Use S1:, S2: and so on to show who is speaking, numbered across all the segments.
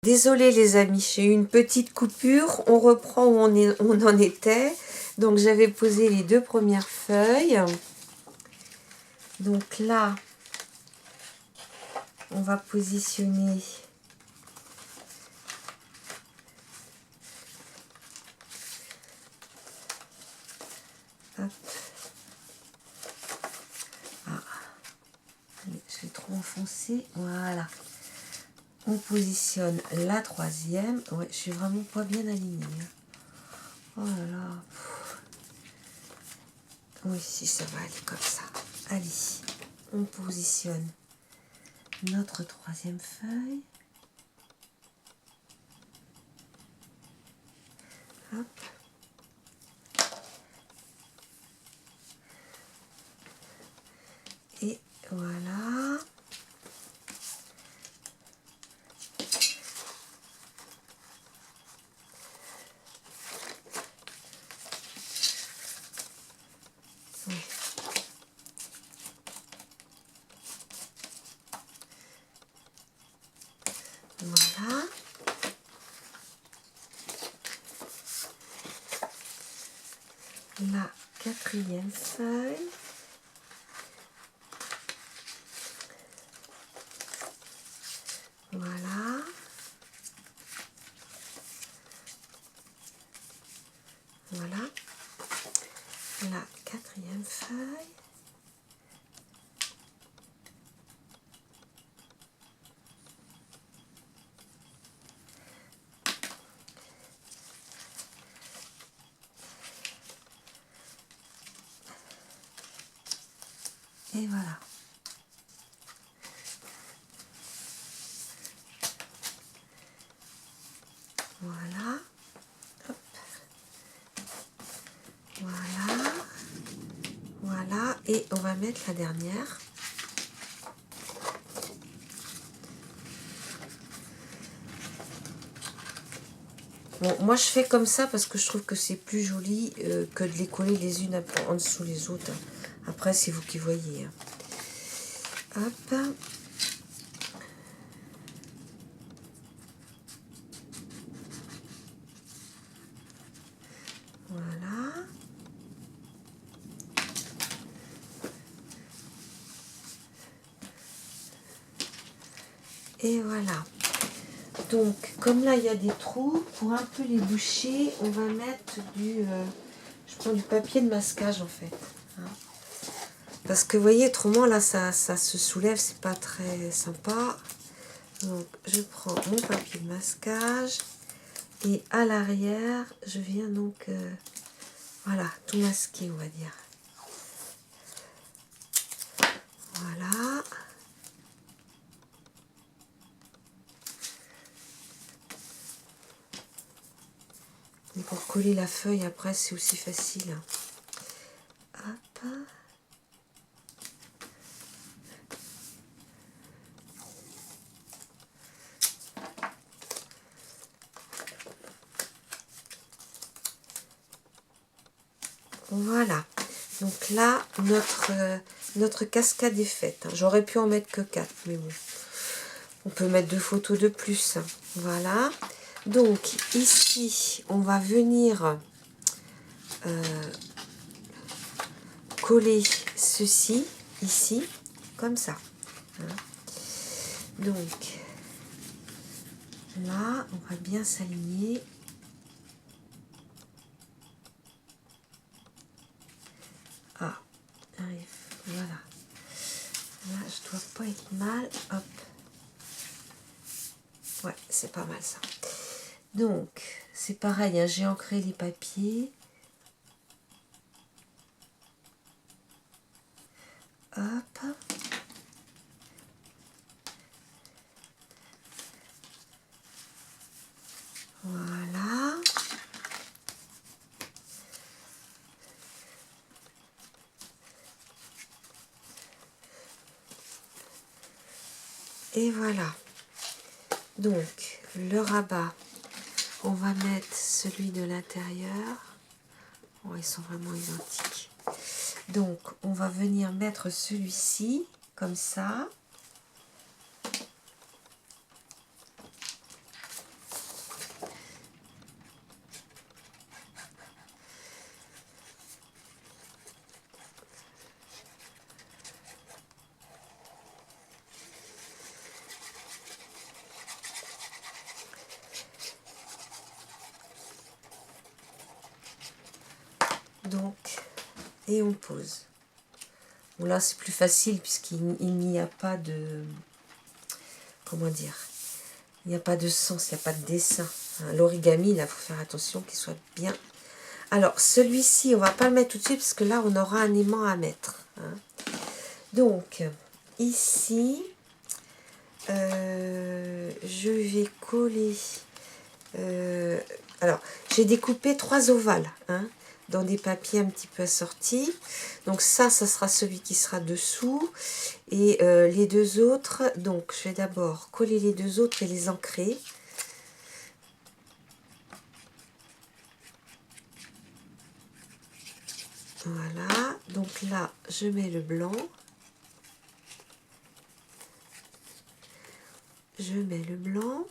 S1: Désolée les amis, j'ai eu une petite coupure. On reprend où on en était. Donc j'avais posé les 2 premières feuilles. Donc là, on va positionner hop. Ah. Allez, je l'ai trop enfoncé. Voilà. On positionne la 3e. Ouais, je suis vraiment pas bien alignée. Oh là là. Oui, si ça va aller comme ça. Allez, on positionne notre 3e feuille. Hop. Et voilà. Oui. Voilà. La 4e feuille. Voilà. Voilà. La 4e feuille. Et voilà. Voilà. Hop. Voilà. Voilà. Et on va mettre la dernière. Bon, moi je fais comme ça parce que je trouve que c'est plus joli que de les coller les unes en dessous les autres. Après, c'est vous qui voyez. Hop. Voilà. Et voilà. Donc, comme là, il y a des trous, pour un peu les boucher, on va mettre du... je prends du papier de masquage, en fait. Hein. Parce que, vous voyez, autrement, là, ça se soulève, c'est pas très sympa. Donc, je prends mon papier de masquage. Et à l'arrière, je viens donc... voilà, tout masquer, on va dire. Voilà. Et pour coller la feuille, après, c'est aussi facile. Hop. Voilà. Donc là, notre cascade est faite. J'aurais pu en mettre que 4, mais bon. On peut mettre 2 photos de plus. Voilà. Donc, ici, on va venir coller ceci, ici, comme ça. Hein. Donc, là, on va bien s'aligner. Ah, arrive. Voilà. Là, je dois pas être mal. Hop. Ouais, c'est pas mal ça. Donc, c'est pareil, hein, j'ai ancré les papiers. Hop. Voilà. Et voilà. Donc, le rabat, on va mettre celui de l'intérieur. Oh, ils sont vraiment identiques. Donc, on va venir mettre celui-ci, comme ça. Donc, et on pose. Bon, là, c'est plus facile puisqu'il n'y a pas de... Comment dire? Il n'y a pas de sens, il n'y a pas de dessin. Hein, l'origami, là, il faut faire attention qu'il soit bien... Alors, celui-ci, on va pas le mettre tout de suite parce que là, on aura un aimant à mettre. Hein. Donc, ici, je vais coller... alors, j'ai découpé 3 ovales, hein, dans des papiers un petit peu assortis. Donc ça sera celui qui sera dessous. Et les 2 autres, donc je vais d'abord coller les 2 autres et les ancrer. Voilà, donc là, je mets le blanc. Je mets le blanc.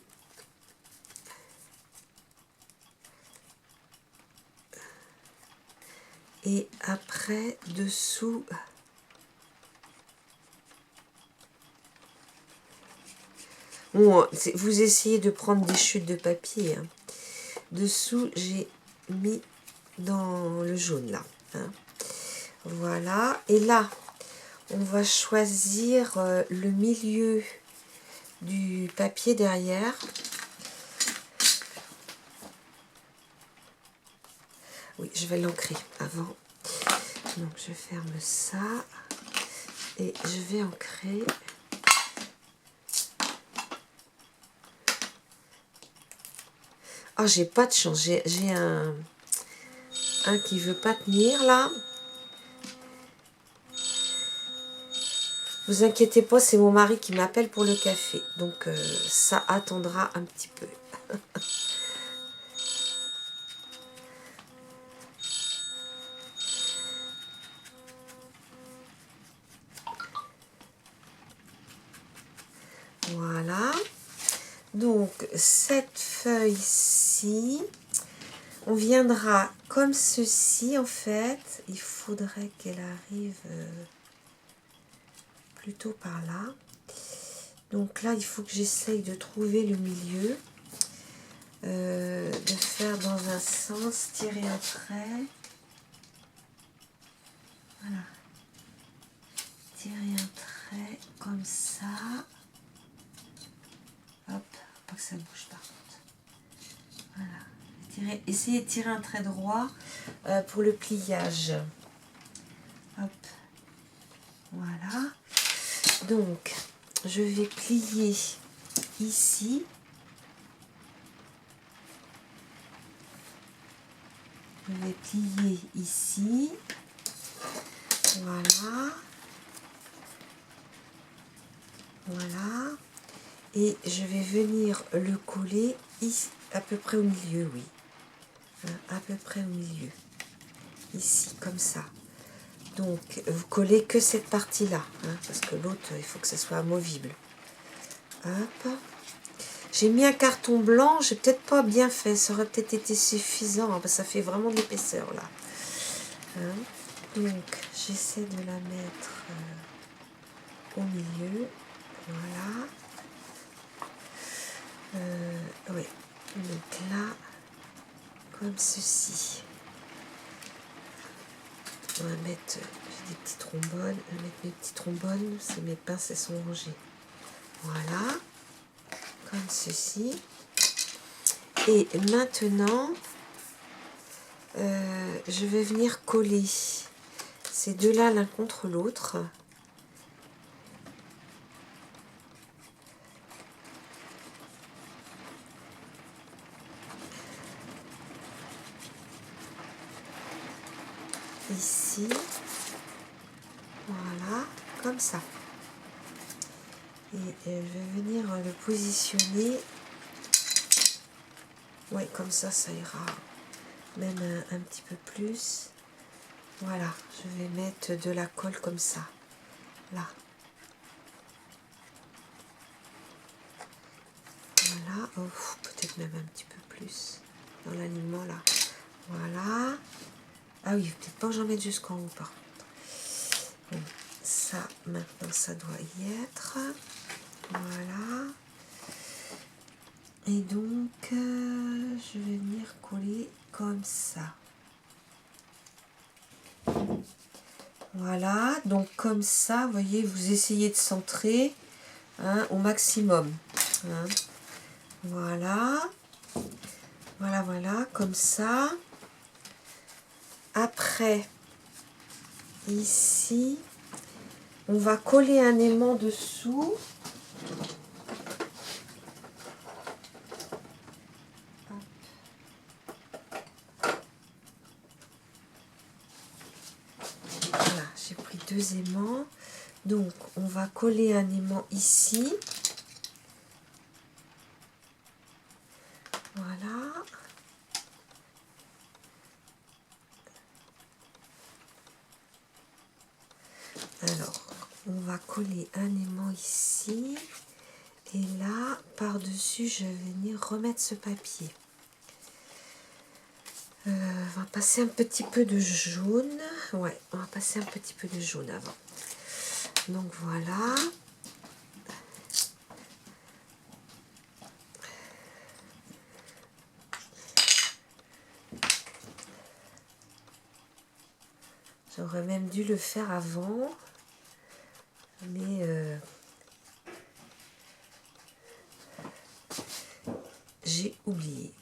S1: Et après, dessous... Bon, vous essayez de prendre des chutes de papier. Hein. Dessous, j'ai mis dans le jaune, là. Hein. Voilà. Et là, on va choisir le milieu du papier derrière. Oui, je vais l'ancrer avant. Donc, je ferme ça. Et je vais ancrer. Ah, j'ai pas de chance. J'ai un qui veut pas tenir, là. Vous inquiétez pas, c'est mon mari qui m'appelle pour le café. Donc, ça attendra un petit peu. Voilà. Donc, cette feuille-ci, on viendra comme ceci, en fait. Il faudrait qu'elle arrive plutôt par là. Donc là, il faut que j'essaye de trouver le milieu. De faire dans un sens, tirer un trait. Voilà. Tirer un trait comme ça. Hop, pas que ça bouge par contre. Voilà. Essayez de tirer un trait droit pour le pliage. Hop. Voilà. Donc, je vais plier ici. Je vais plier ici. Voilà. Voilà. Et je vais venir le coller ici, à peu près au milieu, oui. À peu près au milieu. Ici, comme ça. Donc, vous collez que cette partie-là, hein, parce que l'autre, il faut que ce soit amovible. Hop. J'ai mis un carton blanc, j'ai peut-être pas bien fait, ça aurait peut-être été suffisant, hein, parce que ça fait vraiment de l'épaisseur, là. Hein. Donc, j'essaie de la mettre au milieu. Voilà. Oui. Donc là, comme ceci. On va mettre, j'ai des petits trombones, je vais mettre mes petits trombones, c'est mes pinces, elles sont rangées. Voilà, comme ceci. Et maintenant, je vais venir coller ces deux-là l'un contre l'autre. Ici, voilà, comme ça. Et je vais venir le positionner. Oui, comme ça ira même un petit peu plus. Voilà, je vais mettre de la colle comme ça, là. Voilà, oh, peut-être même un petit peu plus dans l'alignement là. Voilà. Ah oui, peut-être pas que j'en mette jusqu'en haut par contre. Bon, ça, maintenant, ça doit y être. Voilà. Et donc, je vais venir coller comme ça. Voilà, donc comme ça, vous voyez, vous essayez de centrer hein, au maximum. Hein. Voilà. Voilà, voilà, comme ça. Après, ici, on va coller un aimant dessous. Voilà, j'ai pris 2 aimants. Donc, on va coller un aimant ici. Voilà. Alors, on va coller un aimant ici. Et là, par-dessus, je vais venir remettre ce papier. On va passer un petit peu de jaune. Ouais, on va passer un petit peu de jaune avant. Donc voilà. J'aurais même dû le faire avant. Mais j'ai oublié.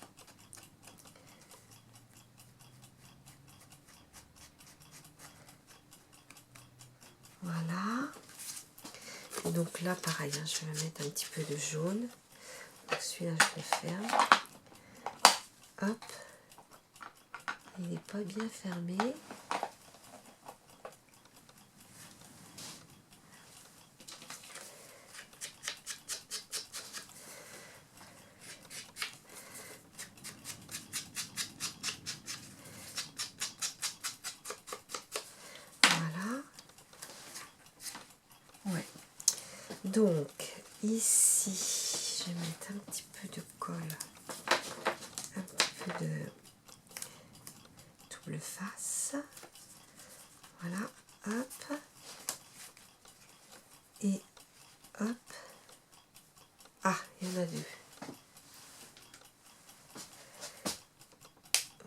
S1: Voilà. Et donc là, pareil, hein, je vais mettre un petit peu de jaune. Donc celui-là, je le ferme. Hop. Il n'est pas bien fermé. Voilà. Ouais. Donc, ici, je vais mettre un petit peu de colle. Un petit peu de double face. Voilà. Hop. Et hop. Ah, il y en a 2.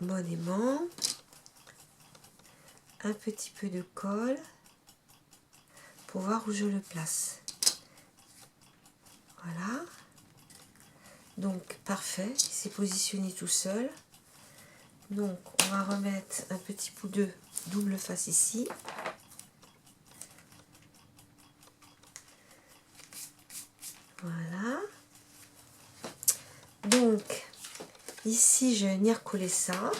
S1: Mon aimant. Un petit peu de colle. Pour voir où je le place. Voilà. Donc, parfait. Il s'est positionné tout seul. Donc, on va remettre un petit bout de double face ici. Voilà. Donc, ici, je vais venir coller ça.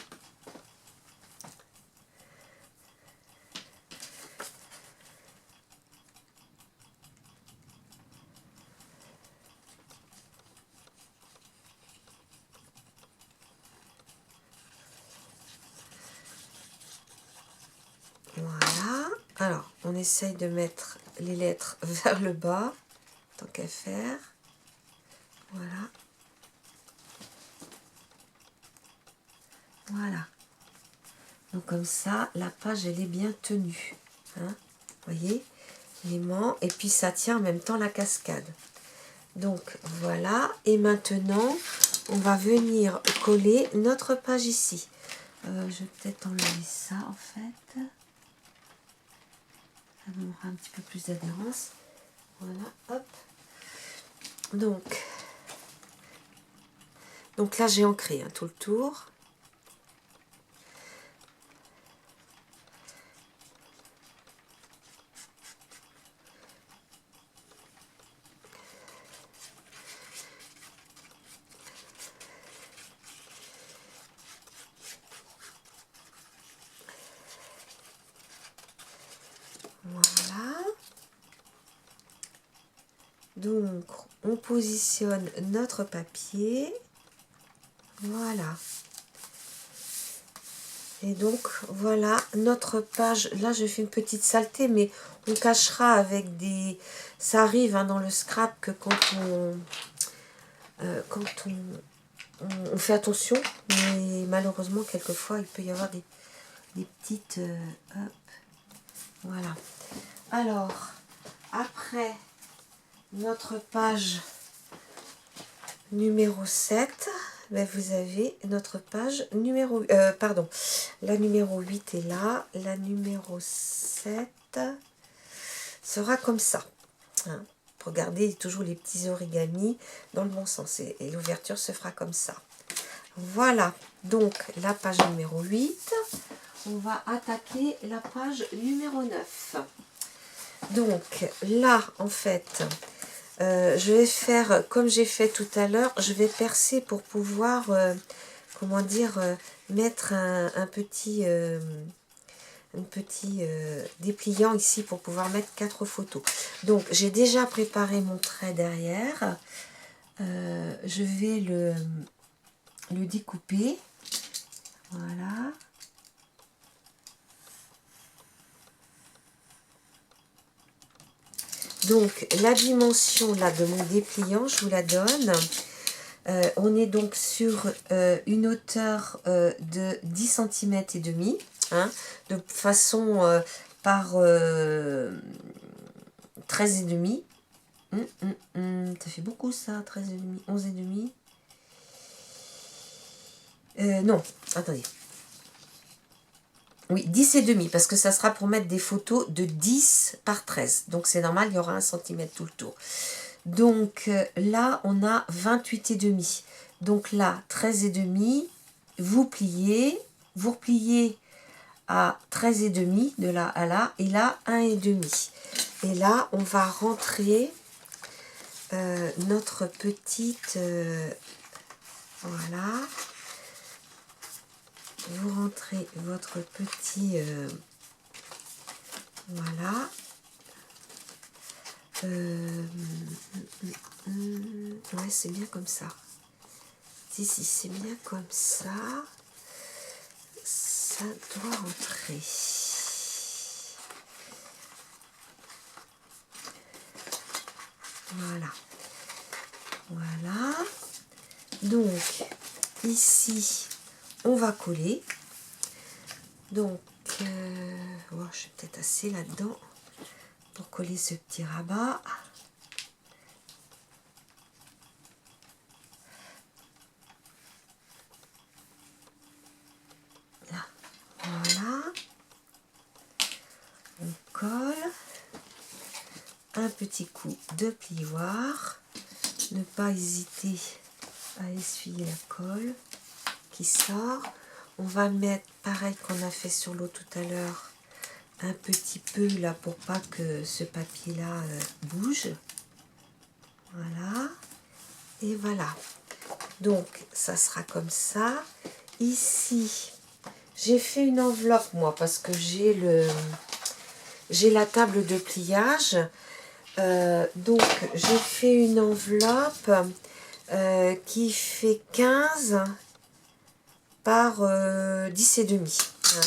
S1: Voilà. Alors, on essaye de mettre les lettres vers le bas, tant qu'à faire. Voilà. Voilà. Donc comme ça, la page, elle est bien tenue. Hein, vous voyez, l'aimant, et puis ça tient en même temps la cascade. Donc voilà, et maintenant, on va venir coller notre page ici. Je vais peut-être enlever ça en fait. Ça me aura un petit peu plus d'adhérence. Voilà, hop. Donc là, j'ai ancré hein, tout le tour. Voilà. Donc, on positionne notre papier. Voilà. Et donc, voilà notre page. Là, je fais une petite saleté, mais on cachera avec des... Ça arrive hein, dans le scrap que quand on fait attention, mais malheureusement, quelquefois, il peut y avoir des petites... hop, voilà. Alors, après notre page numéro 7, ben vous avez notre page numéro... pardon, la numéro 8 est là, la numéro 7... sera comme ça. Hein. Pour garder toujours les petits origamis dans le bon sens. Et l'ouverture se fera comme ça. Voilà, donc la page numéro 8. On va attaquer la page numéro 9. Donc là, en fait, je vais faire comme j'ai fait tout à l'heure. Je vais percer pour pouvoir, comment dire, mettre un petit dépliant ici pour pouvoir mettre 4 photos. Donc j'ai déjà préparé mon trait derrière. Je vais le découper. Voilà. Donc la dimension là de mon dépliant, je vous la donne. On est donc sur une hauteur de 10 cm et demi, hein, de façon par 13 et demi. Ça fait beaucoup ça, 13 et demi, 11 et demi. Non, attendez. Oui, 10 et demi, parce que ça sera pour mettre des photos de 10 par 13. Donc c'est normal, il y aura 1 cm tout le tour. Donc là, on a 28 et demi. Donc là, 13 et demi, vous repliez à 13 et demi, de là à là, et là, 1 et demi. Et là, on va rentrer notre petite... voilà. Vous rentrez votre petit... voilà. Ouais, c'est bien comme ça. Si, c'est bien comme ça. Ça doit rentrer. Voilà. Voilà. Donc, ici, on va coller. Donc, oh, je suis peut-être assez là-dedans pour coller ce petit rabat. Là, voilà. On colle. Un petit coup de plioir. Ne pas hésiter à essuyer la colle qui sort. On va mettre, pareil qu'on a fait sur l'eau tout à l'heure, un petit peu là pour pas que ce papier là bouge. Voilà. Et voilà. Donc ça sera comme ça. Ici, j'ai fait une enveloppe moi parce que j'ai la table de pliage. Donc j'ai fait une enveloppe qui fait 15 par 10 et demi. Hein.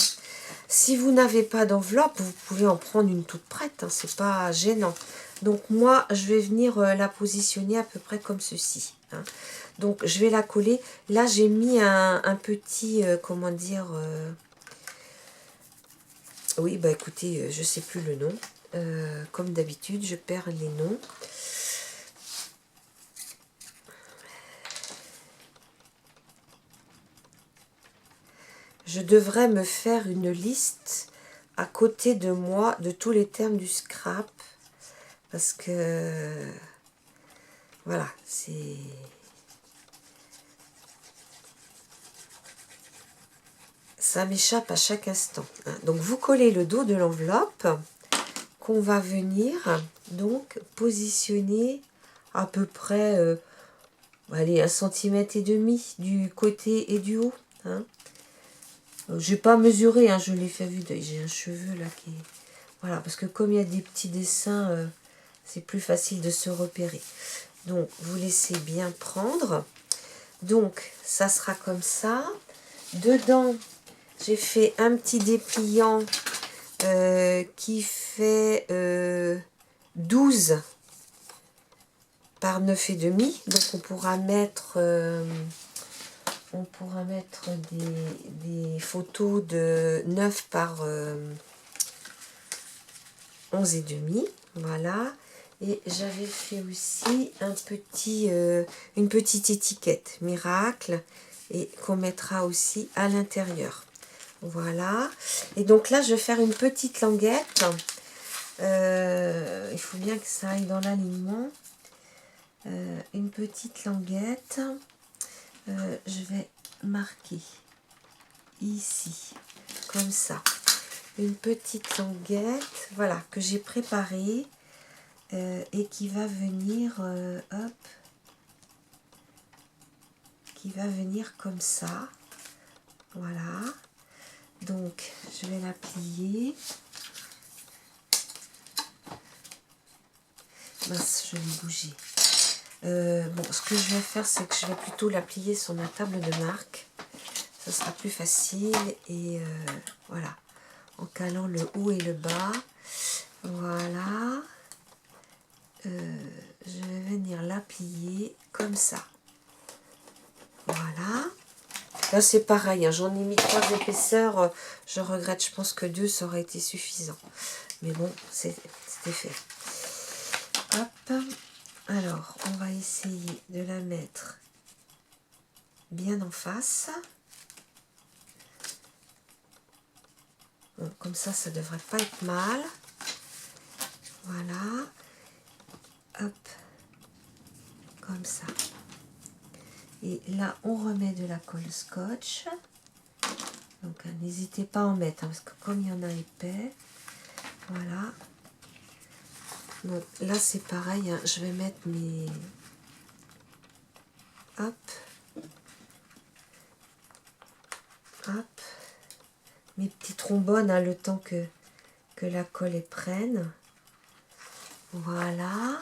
S1: Si vous n'avez pas d'enveloppe, vous pouvez en prendre une toute prête, hein, c'est pas gênant. Donc moi, je vais venir la positionner à peu près comme ceci. Hein. Donc je vais la coller. Là, j'ai mis un petit, comment dire, oui, bah écoutez, je sais plus le nom. Comme d'habitude, je perds les noms. Je devrais me faire une liste à côté de moi de tous les termes du scrap. Parce que, voilà, c'est... Ça m'échappe à chaque instant. Hein. Donc, vous collez le dos de l'enveloppe qu'on va venir, donc, positionner à peu près, allez, 1,5 cm du côté et du haut. Hein. Je n'ai pas mesuré, hein, je l'ai fait vu, j'ai un cheveu là qui est... Voilà, parce que comme il y a des petits dessins, c'est plus facile de se repérer. Donc, vous laissez bien prendre. Donc, ça sera comme ça. Dedans, j'ai fait un petit dépliant qui fait 12 par 9 et demi. Donc, on pourra mettre... des photos de 9 par 11 et demi. Voilà. Et j'avais fait aussi une petite étiquette miracle et qu'on mettra aussi à l'intérieur. Voilà. Et donc là, je vais faire une petite languette Il faut bien que ça aille dans l'alignement. Une petite languette. Je vais marquer ici, comme ça. Une petite languette, voilà, que j'ai préparée et qui va venir, hop, qui va venir comme ça. Voilà. Donc, je vais la plier. Mince, je vais bouger. Bon, ce que je vais faire, c'est que je vais plutôt la plier sur ma table de marque. Ça sera plus facile. Et voilà. En calant le haut et le bas. Voilà. Je vais venir la plier comme ça. Voilà. Là, c'est pareil. Hein, j'en ai mis 3 épaisseurs. Je regrette. Je pense que 2, ça aurait été suffisant. Mais bon, c'était fait. Hop. Alors, on va essayer de la mettre bien en face. Bon, comme ça devrait pas être mal. Voilà. Hop. Comme ça. Et là, on remet de la colle scotch. Donc, n'hésitez pas à en mettre, hein, parce que comme il y en a épais, voilà. Donc, là, c'est pareil, hein, je vais mettre mes... Hop. Hop. Mes petits trombones, hein, le temps que la colle les prenne. Voilà.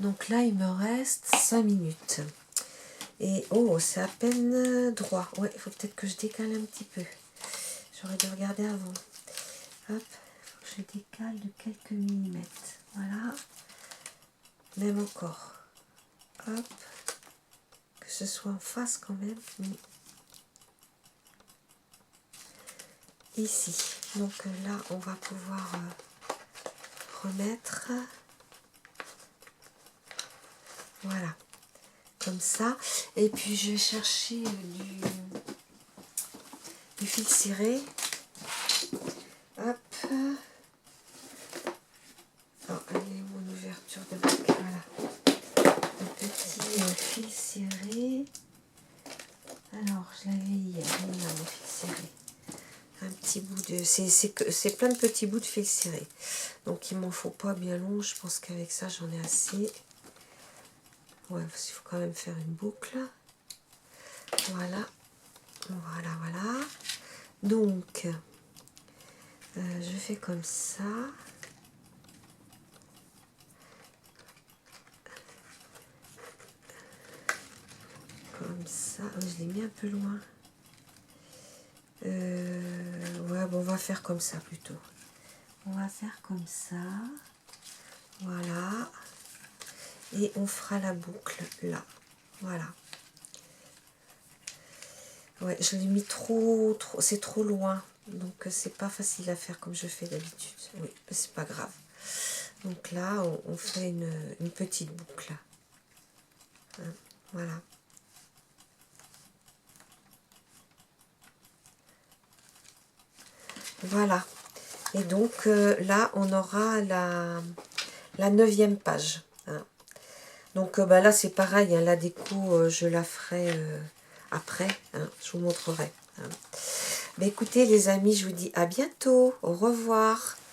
S1: Donc là, il me reste 5 minutes. Et oh, c'est à peine droit. Ouais, il faut peut-être que je décale un petit peu. J'aurais dû regarder avant. Hop, faut que je décale de quelques millimètres. Voilà. Même encore. Hop. Que ce soit en face quand même. Ici. Donc là, on va pouvoir remettre. Voilà. Comme ça. Et puis, je vais chercher du fil ciré. Hop. Alors, elle est où mon ouverture de bac? Voilà. Un petit fil ciré. Alors, je l'avais hier. Là, mon fil ciré. Un petit bout de... C'est plein de petits bouts de fil ciré. Donc, il m'en faut pas bien long. Je pense qu'avec ça, j'en ai assez. Ouais, parce qu'il faut quand même faire une boucle. Voilà. Voilà, voilà. Donc, je fais comme ça. Comme ça. Oh, je l'ai mis un peu loin. Ouais, bon, on va faire comme ça plutôt. On va faire comme ça. Voilà. Et on fera la boucle là. Voilà. Ouais, je l'ai mis trop, c'est trop loin. Donc, c'est pas facile à faire comme je fais d'habitude. Oui, mais c'est pas grave. Donc là, on fait une petite boucle. Hein, voilà. Voilà. Et donc, là, on aura la 9e page. Hein. Donc, bah, là, c'est pareil. Hein, la déco, je la ferai après. Hein, je vous montrerai. Hein. Mais écoutez, les amis, je vous dis à bientôt. Au revoir.